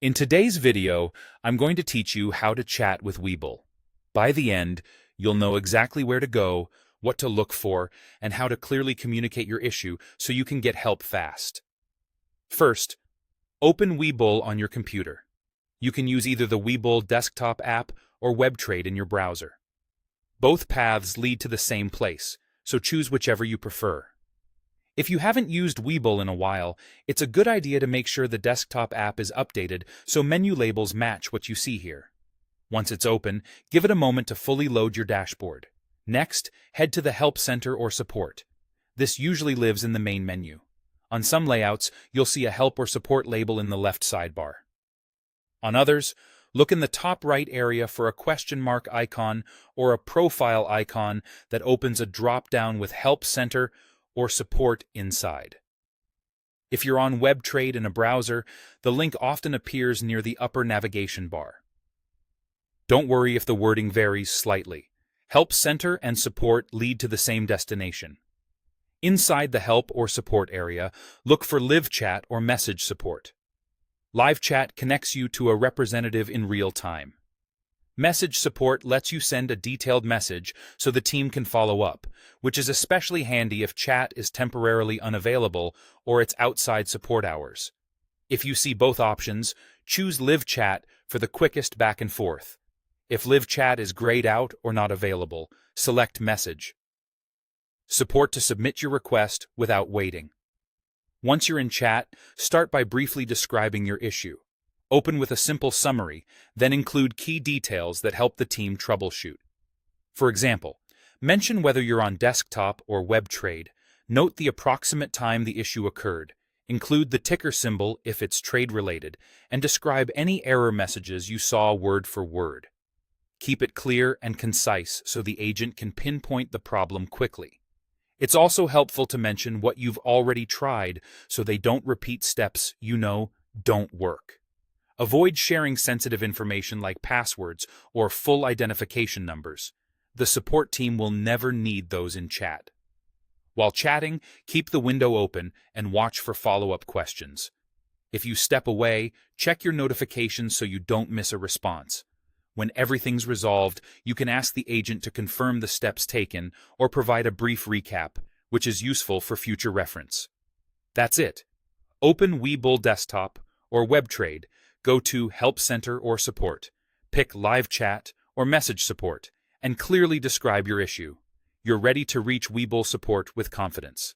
In today's video, I'm going to teach you how to chat with Webull. By the end, you'll know exactly where to go, what to look for, and how to clearly communicate your issue so you can get help fast. First, open Webull on your computer. You can use either the Webull desktop app or WebTrade in your browser. Both paths lead to the same place, so choose whichever you prefer. If you haven't used Webull in a while, it's a good idea to make sure the desktop app is updated so menu labels match what you see here. Once it's open, give it a moment to fully load your dashboard. Next, head to the Help Center or Support. This usually lives in the main menu. On some layouts, you'll see a Help or Support label in the left sidebar. On others, look in the top right area for a question mark icon or a profile icon that opens a drop-down with Help Center or Support inside. If you're on WebTrade in a browser, the link often appears near the upper navigation bar. Don't worry if the wording varies slightly. Help Center and Support lead to the same destination. Inside the Help or Support area, look for Live Chat or Message Support. Live Chat connects you to a representative in real time. Message Support lets you send a detailed message so the team can follow up, which is especially handy if chat is temporarily unavailable or it's outside support hours. If you see both options, choose Live Chat for the quickest back and forth. If Live Chat is grayed out or not available, select Message. Support to submit your request without waiting. Once you're in chat, start by briefly describing your issue. Open with a simple summary, then include key details that help the team troubleshoot. For example, mention whether you're on desktop or WebTrade, note the approximate time the issue occurred, include the ticker symbol if it's trade-related, and describe any error messages you saw word for word. Keep it clear and concise so the agent can pinpoint the problem quickly. It's also helpful to mention what you've already tried so they don't repeat steps you know don't work. Avoid sharing sensitive information like passwords or full identification numbers. The support team will never need those in chat. While chatting, keep the window open and watch for follow-up questions. If you step away, check your notifications so you don't miss a response. When everything's resolved, you can ask the agent to confirm the steps taken or provide a brief recap, which is useful for future reference. That's it. Open Webull Desktop or WebTrade. Go to Help Center or Support, pick Live Chat or Message Support, and clearly describe your issue. You're ready to reach Webull support with confidence.